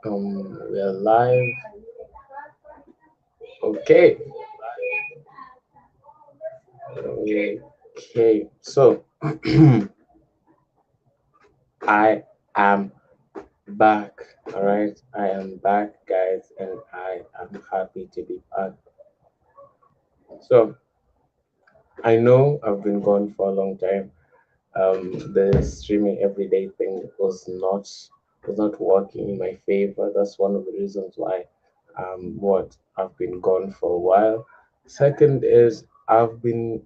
We're live. Okay. Okay. So I am back. All right. I am back, guys, and I am happy to be back. So I know I've been gone for a long time. The streaming everyday thing was not working in my favor. That's one of the reasons why what I've been gone for a while. Second is I've been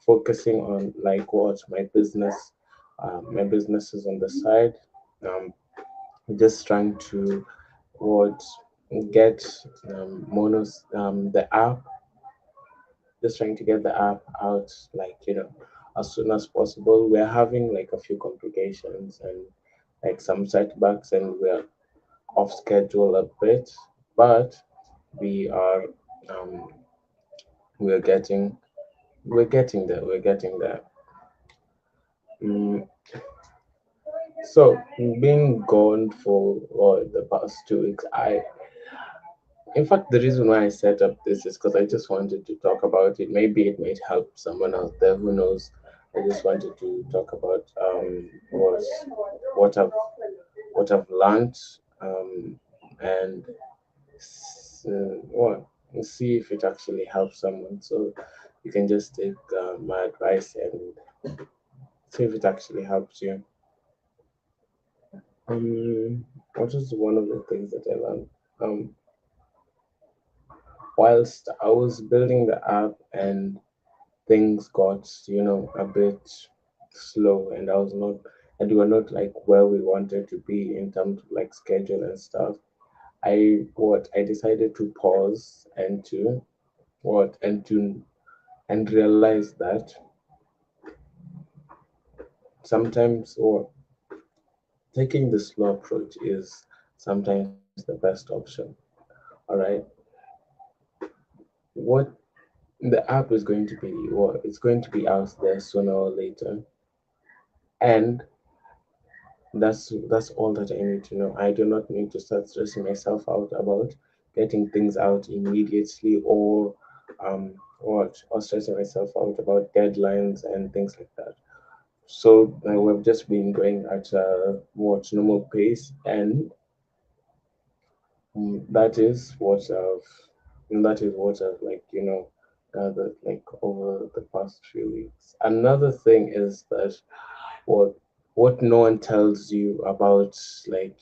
focusing on like what my business is on the side. Um, just trying to what get monos the app just trying to get the app out like as soon as possible. We're having like a few complications and like some setbacks, and we're off schedule a bit, but we are um we're getting there. mm, so being gone for the past 2 weeks, I in fact, the reason why I set up this is because I just wanted to talk about it. Maybe it might help someone out there who knows. I just wanted to talk about what I've what I've learned, and what see if it actually helps someone. So you can just take my advice and see if it actually helps you. What is one of the things that I learned? Um, whilst I was building the app and things got a bit slow, and we were not like where we wanted to be in terms of like schedule and stuff. I decided to pause and to what and realize that sometimes or taking the slow approach is sometimes the best option. All right, what the app is going to be, what it's going to be out there sooner or later, and that's all that I need to know. I do not need to start stressing myself out about getting things out immediately, or stressing myself out about deadlines and things like that. So we've just been going at what normal pace, and that is what I've like gathered like over the past few weeks. Another thing is that what what no one tells you about like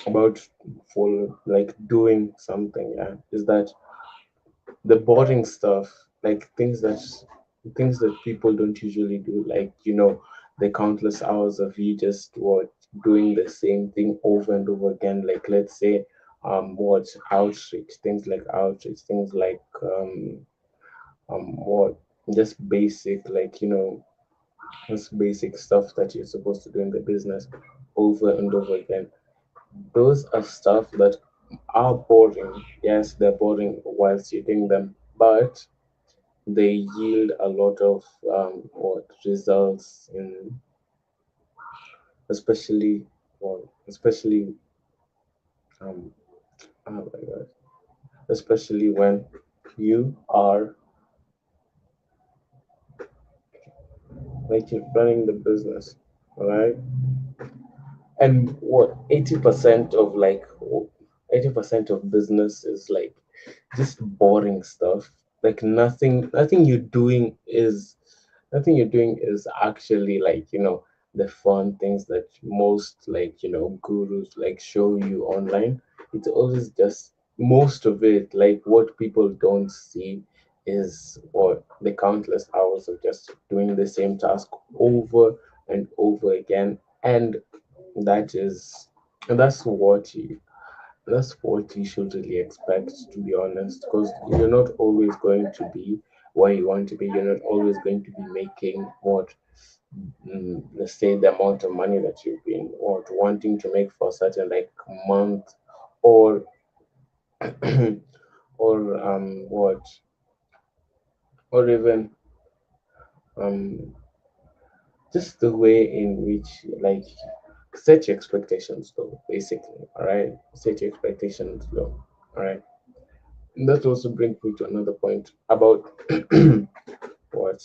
about for like doing something, yeah, is that the boring stuff, like things that people don't usually do, like the countless hours of you just what doing the same thing over and over again. Like let's say what outreach, things like outreach, things like what just basic like just basic stuff that you're supposed to do in the business over and over again. Those are stuff that are boring. Yes, they're boring whilst you're doing them, but they yield a lot of what results in, especially especially um oh my god, especially when you are like you're running the business, all right? And what 80% of like 80% of business is like just boring stuff. Like nothing you're doing is actually like the fun things that most like gurus like show you online. It's always just most of it, like what people don't see is what the countless hours of just doing the same task over and over again. And that is and that's what you should really expect, to be honest, because you're not always going to be where you want to be. You're not always going to be making let's say the amount of money that you've been or wanting to make for a certain like month, or or or even um just the way in which like set your expectations low, basically. All right, set your expectations low. All right. And that also brings me to another point about what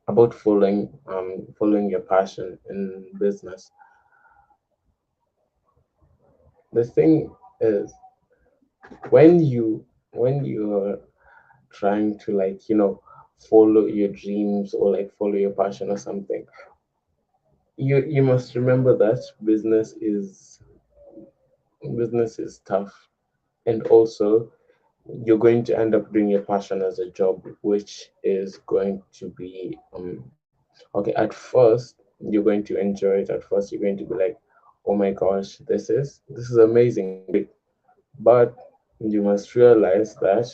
about following your passion in business. The thing is, when you're trying to, like, follow your dreams or like follow your passion or something, you must remember that business is tough, and also you're going to end up doing your passion as a job, which is going to be okay. At first you're going to enjoy it. At first you're going to be like, oh my gosh, this is amazing, great. But you must realize that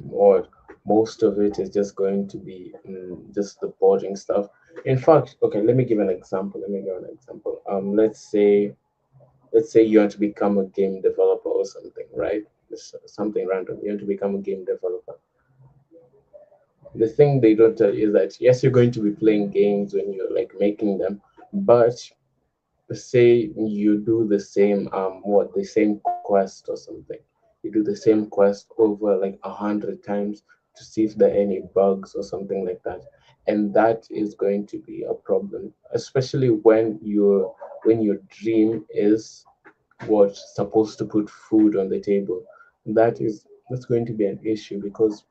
or most of it is just going to be just the boring stuff. In fact, okay, let me give an example. Let's say you want to become a game developer or something, right? Something random. You want to become a game developer. The thing they don't tell you is that yes, you're going to be playing games when you're like making them, but say you do the same quest or something. You do the same quest over like 100 times to see if there are any bugs or something like that, and that is going to be a problem, especially when your dream is what's supposed to put food on the table. That's going to be an issue because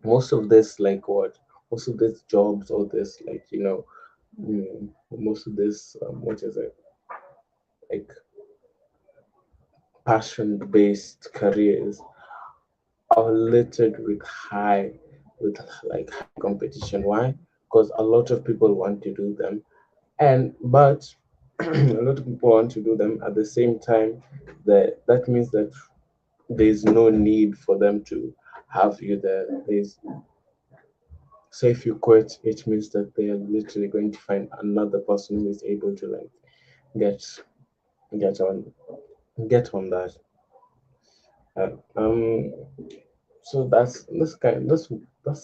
most of this like what most of these jobs or this like most of this what is it, like passion based careers are littered with like high competition. Why? Because a lot of people want to do them, and but a lot of people want to do them at the same time. That means that there's no need for them to have you there. So if you quit, it means that they are literally going to find another person who is able to like get get on get on that. Uh, um, so that's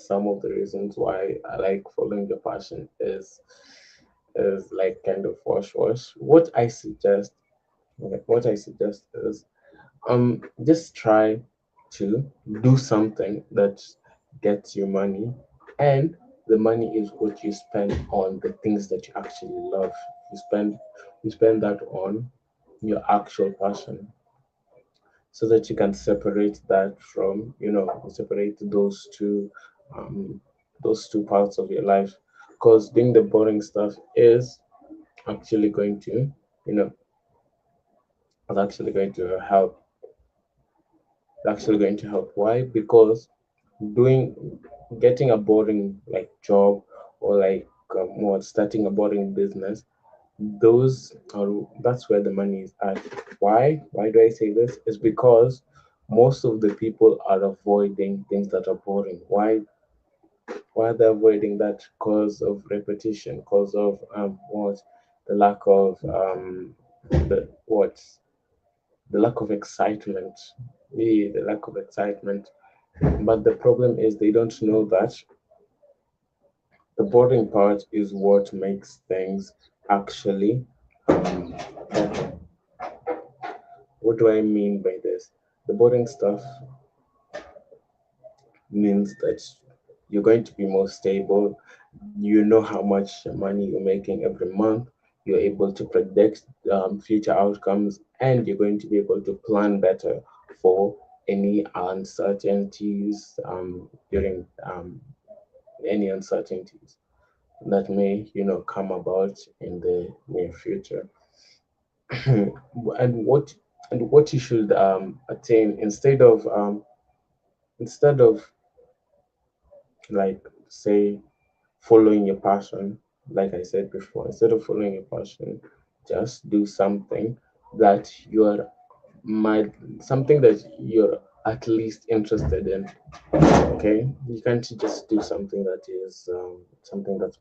some of the reasons why I like following your passion is like kind of wash. What I suggest is just try to do something that gets you money, and the money is what you spend on the things that you actually love. You spend that on your actual passion, so that you can separate that from separate um those two parts of your life, because doing the boring stuff is actually going to you know is actually going to help actually going to help. Why? Because doing getting a boring like job, or like more starting a boring business, those are that's where the money is at. Why do I say this? Is because most of the people are avoiding things that are boring. Why are they avoiding that? Because of repetition, because of what the lack of the lack of excitement. The lack of excitement. But the problem is they don't know that the boring part is what makes things actually better. What do I mean by this? The boring stuff means that you're going to be more stable. You know how much money you're making every month. You're able to predict future outcomes, and you're going to be able to plan better for any uncertainties during any uncertainties that may come about in the near future. and what you should attain instead of like say following your passion, like I said before, instead of following your passion, just do that you're something that you're at least interested in. Okay, you can't just do something that's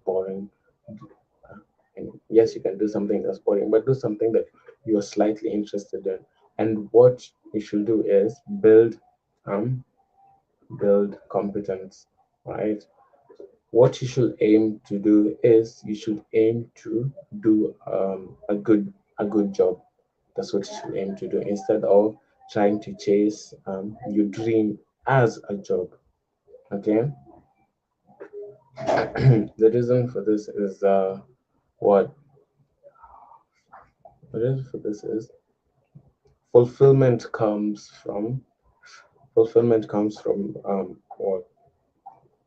boring. And yes, you can do something that's boring, but do something that you're slightly interested in. And what you should do is um build competence, right? what you should aim to do is you should aim to do a good job. That's what you should aim to do instead of trying to chase your dream as a job. Okay. The reason for this is what the reason for this is fulfillment comes from what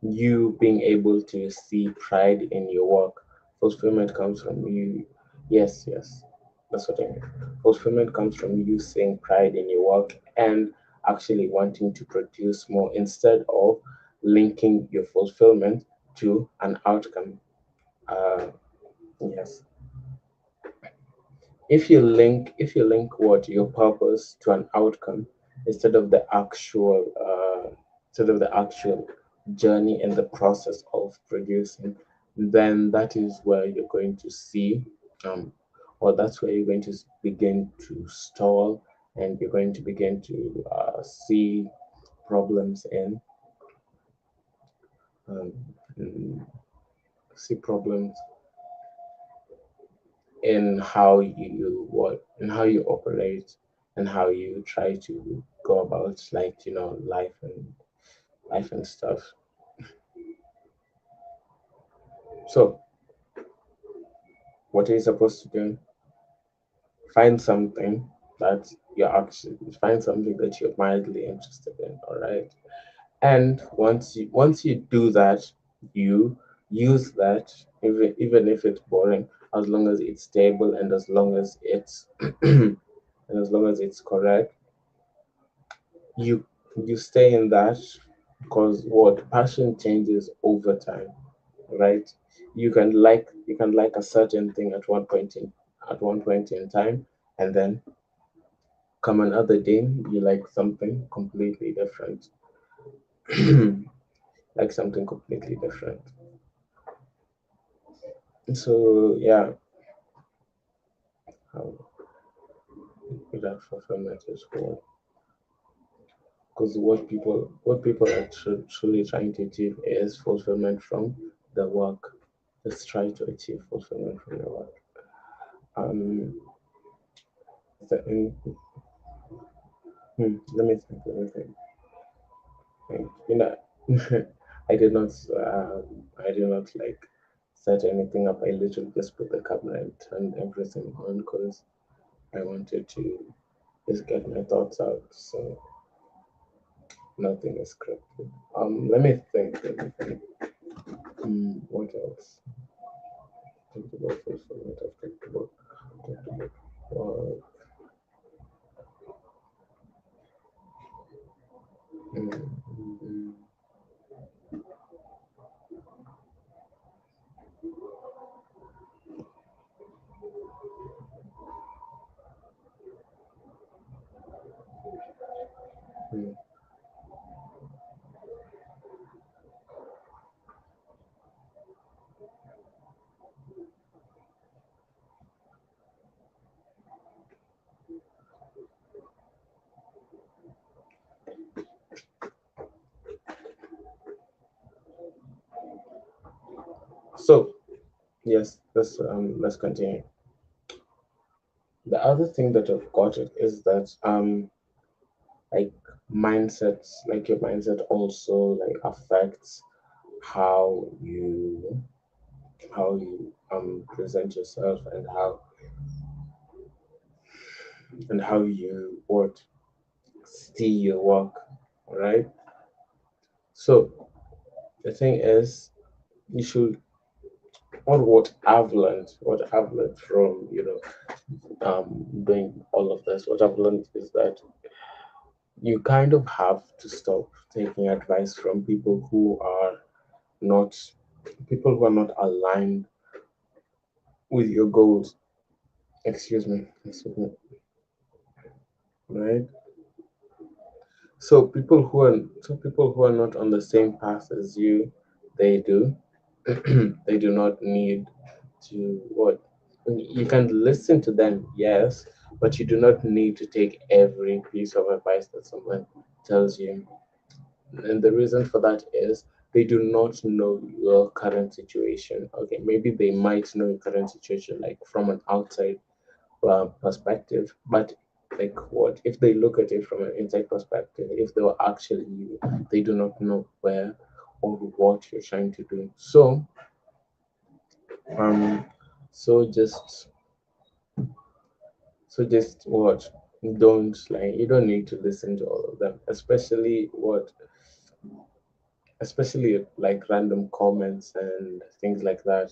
you being able to see pride in your work. Fulfillment comes from you. Yes, yes, that's what I mean. Fulfillment comes from you seeing pride in your work and actually wanting to produce more instead of linking your fulfillment to an outcome. Yes, if you link what your purpose to an outcome instead of the actual journey and the process of producing, then that is where you're going to see um or that's where you're going to begin to stall, and you're going to begin to see problems um, mm, problems in how you operate and how you try to go about, like, life and stuff. So what are you supposed to do? Find something that find something that you're mildly interested in. All right. And once you do that, you use that, even if it's boring, as long as it's stable and as long as it's and as long as it's correct, you you stay in that, because what passion changes over time, right? You can like a certain thing at one point in time, and then come another day you like something completely different. Like something completely different. So yeah, how that fulfillment is cool, because what people are truly trying to achieve is fulfillment from the work. Just try to achieve fulfillment from your work. Um, let me think. You know, I did not. I did not like set anything up. I literally just put the camera and turned everything on because I wanted to just get my thoughts out. So nothing is scripted. Let me think. Let me think. What else? Talked about fulfillment. I've talked about work. Mm, mm, mm. So yes, let's continue. The other thing that I've got it is that like like your mindset also like affects how you present yourself, and how you what see your work. All right. So the thing is, you should what I've learned from doing all of this. What I've learned is that you kind of have to stop taking advice from not people who are not aligned with your goals. Excuse me, right? So people who are not on the same path as you, they do they do not need to what you can listen to them, yes, but you do not need to take every piece of advice that someone tells you. And the reason for that is they do not know your current situation. Okay, maybe they might know your current situation like from an outside perspective, but like what if they look at it from an inside perspective? If they were actually you, they do not know where or what you're trying to do. Um, so just just what, don't like, you don't need to listen to all of them, especially what, especially like random comments and things like that,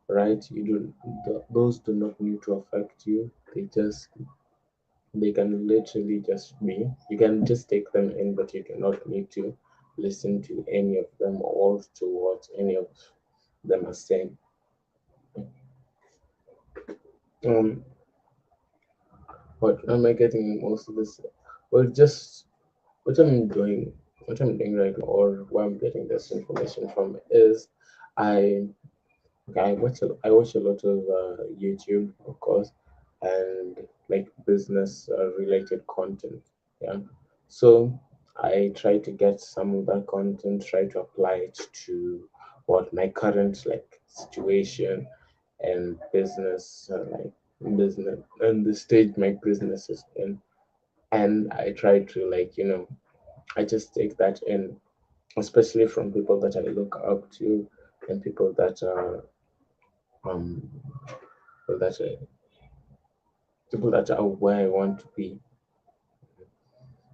right? You do those do not need to affect you. They can literally just be, you can just take them in, but you do not need to listen to any of them or to what any of them are saying. Um, what am I getting most of this? Well, just what I'm doing, what I'm doing right now, or where I'm getting this information from is I I watch a lot of YouTube, of course, and like business related content. Yeah, so I try to get some of that content, try to apply it to what my current like situation and business, business and the stage my business is in, and I try to like I just take that in, especially from people that I look up to and people that are um that are where I want to be.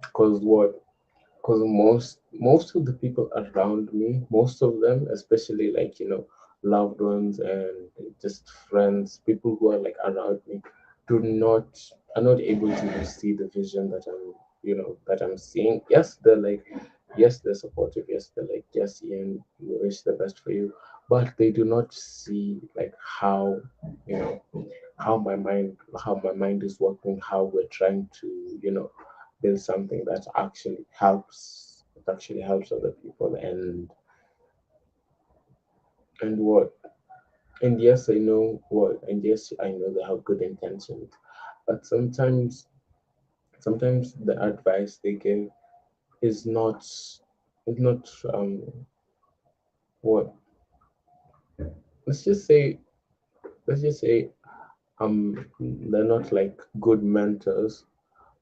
Because what? Because most of the people around me, most of them, especially like loved ones and just friends, people who are like around me, do not are not able to see the vision that I'm seeing. Yes, they're like, yes, they're supportive. Yes, they're like, yes, Ian, we wish the best for you, but they do not see like how you know how my mind is working, how we're trying to build something that actually helps other people, and what and yes, I know what, and yes, I know they have good intentions, but sometimes the advice they give is not is not what let's just say let's just say they're not like good mentors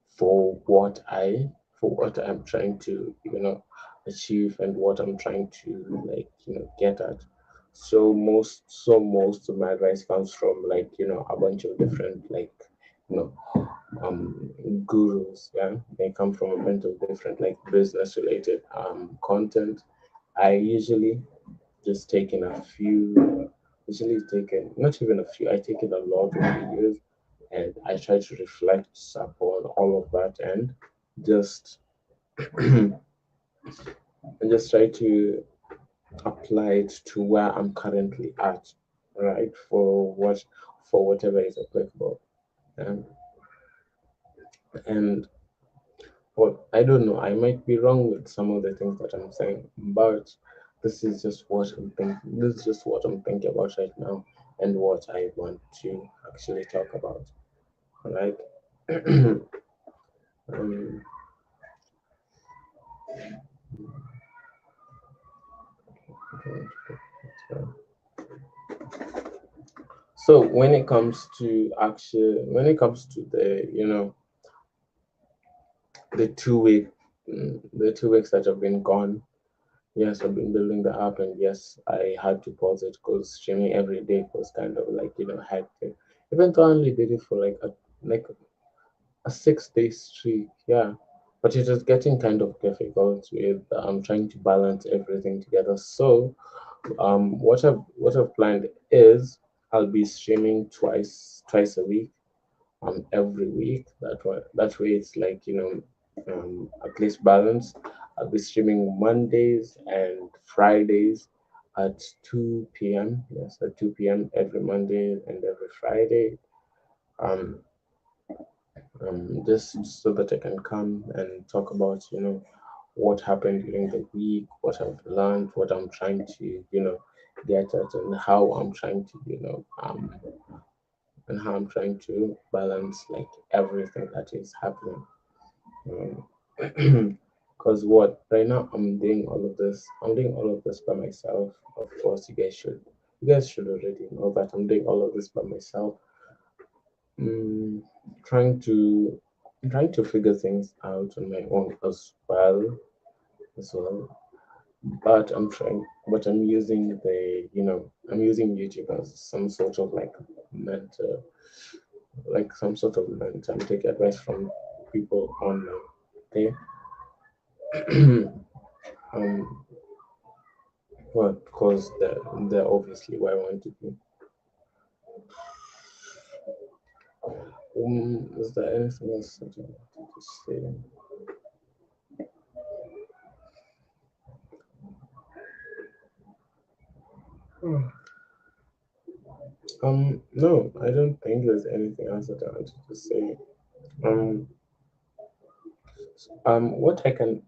for what I'm trying to achieve and what I'm trying to like get at. So most of my advice comes from like a bunch of different like you know um gurus. Yeah, they come from a bunch of different like business related content. I just taken a few usually taken not even a few, I take it a lot of videos, and I try to reflect upon all of that and just and just try to apply it to where I'm currently at, right? For whatever is applicable. And and what, I don't know, I might be wrong with some of the things that I'm saying, but this is just what I'm thinking about right now and what I want to actually talk about. All right. um, So when it comes to the the 2 week the 2 weeks that have been gone, yes, I've been building the app, and yes, I had to pause it because streaming every day was kind of like hectic. Even though I only did it for like a 6 day streak, yeah, but it was getting kind of difficult with trying to balance everything together. So what I've planned is I'll be streaming twice a week, every week. That way it's like at least balanced. I'll be streaming Mondays and Fridays at 2 p.m. Yes, at 2 p.m. every Monday and every Friday. Um, just so that I can come and talk about what happened during the week, what I've learned, what I'm trying to get at, and how I'm trying to balance like everything that is happening. Um, Because what right now I'm doing all of this. I'm doing all of this by myself. Of course, you guys should already know that I'm doing all of this by myself. Mm, trying to trying to figure things out on my own as well. But I'm using I'm using YouTube as some sort of like mentor, like some sort of mentor. I'm taking advice from people online. Okay. um, what cause they're obviously where I want to be. Is there anything else that I wanted to say? No, I don't think there's anything else that I wanted to say. Um, what I can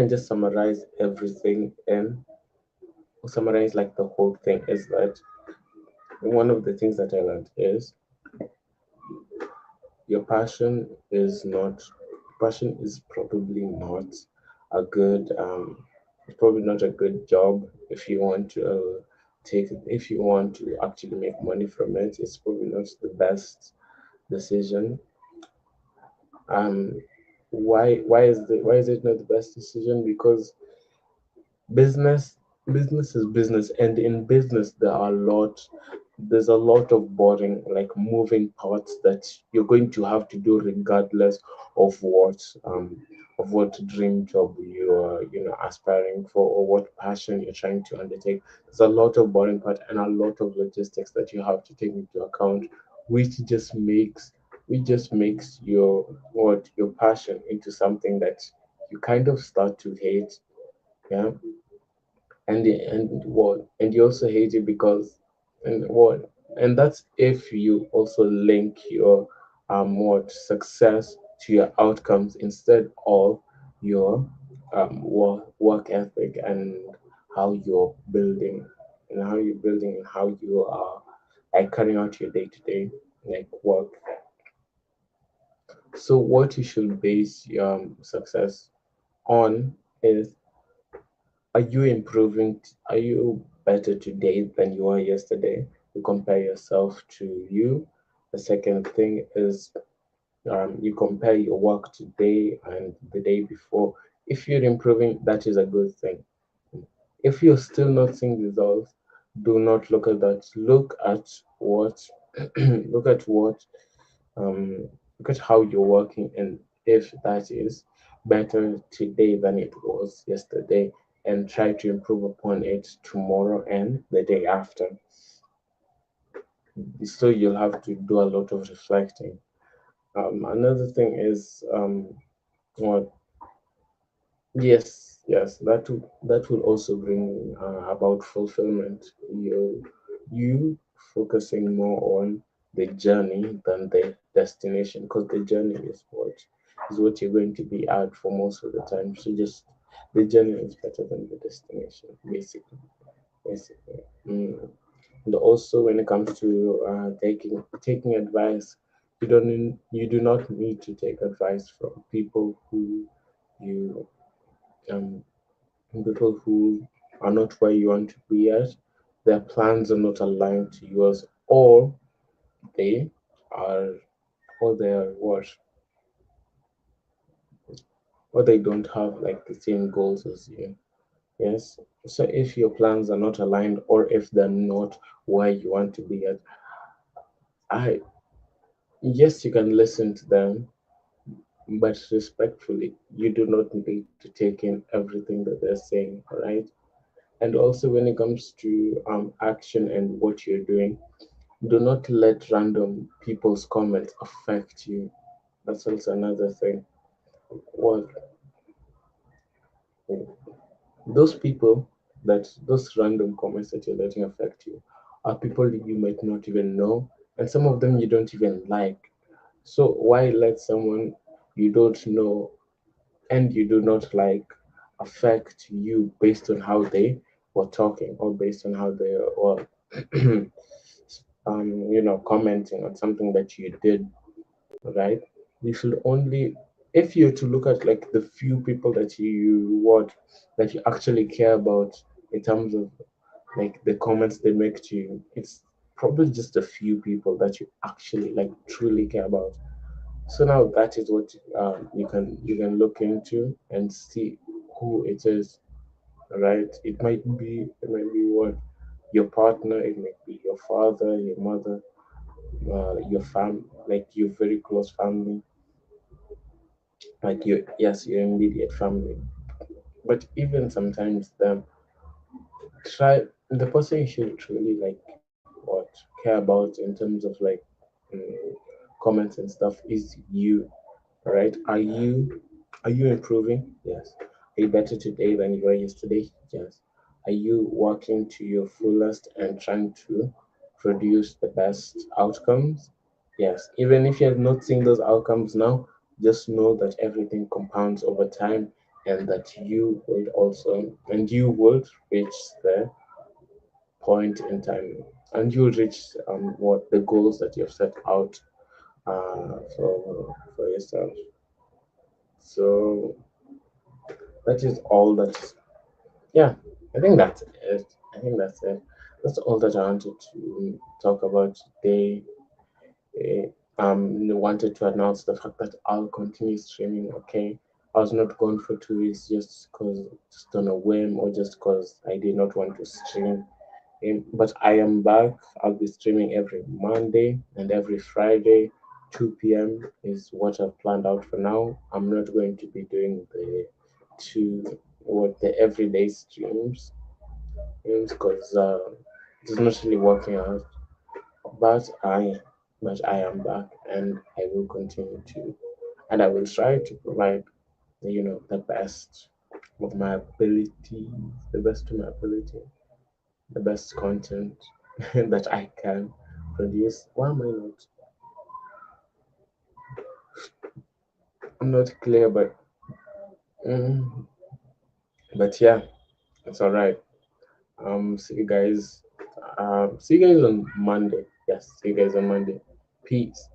just summarize everything in, summarize like the whole thing is that one of the things that I learned is your passion is probably not a good it's probably not a good job if you want to if you want to actually make money from it. It's probably not the best decision. um why is it not the best decision? Because business business is business, and in business there's a lot of boring, like moving parts that you're going to have to do regardless of what dream job you are aspiring for, or what passion you're trying to undertake. There's a lot of boring part and a lot of logistics that you have to take into account, which just makes your passion into something that you kind of start to hate. Yeah. And you also hate it because and that's if you also link your what success to your outcomes instead of your work ethic, and how you're building and how you are like carrying out your day-to-day like work. So what you should base your success on is, are you improving? Are you better today than you were yesterday? You compare yourself to you. The second thing is, you compare your work today and the day before. If you're improving, that is a good thing. If you're still not seeing results, do not look at that. Look at what um, look at how you're working, and if that is better today than it was yesterday, and try to improve upon it tomorrow and the day after. So you'll have to do a lot of reflecting. Another thing is, what yes, that will also bring about fulfillment. You focusing more on the journey than the destination, because the journey is what you're going to be at for most of the time. So just the journey is better than the destination, basically. Mm. And also, when it comes to taking advice, you do not need to take advice from you um people who are not where you want to be at. Their plans are not aligned to yours, they are or they are what or they don't have like the same goals as you. Yes. So if your plans are not aligned, or if they're not where you want to be at, I yes, you can listen to them, but respectfully, you do not need to take in everything that they're saying, right? And also, when it comes to action and what you're doing, do not let random people's comments affect you. That's also another thing. What those people those random comments that you're letting affect you are people you might not even know, and some of them you don't even like. So why let someone you don't know and you do not like affect you based on how they were talking, or based on how they were commenting on something that you did, right? You should only if you're to look at like the few people that that you actually care about in terms of like the comments they make to you, it's probably just a few people that you actually like truly care about. So now that is what you can look into and see who it is, right? It might be what your partner, it might be your father, your mother, like your very close family, like your immediate family. But even sometimes try the person you should truly like what care about in terms of like mm, comments and stuff is you, right? Are you improving? Yes. Are you better today than you were yesterday? Yes. Are you working to your fullest and trying to produce the best outcomes? Yes. Even if you're not seeing those outcomes now, just know that everything compounds over time, and that you would reach the point in time, and you'll reach what the goals that you've set out for yourself. So that is all that is, yeah, I think that's it. I think that's it. That's all that I wanted to talk about today. Eh, wanted to announce the fact that I'll continue streaming. Okay, I was not gone for 2 weeks just on a whim, or just because I did not want to stream. But I am back. I'll be streaming every Monday and every Friday. 2 p.m. is what I've planned out for now. I'm not going to be doing the everyday streams because it's not really working out. But I am back, and I will continue to, and I will try to provide the best of my ability, the best of my ability, the best content that I can produce. Why am I not? I'm not clear, mm, but yeah, it's all right. See you guys. See you guys on Monday. Yes, see you guys on Monday. Peace.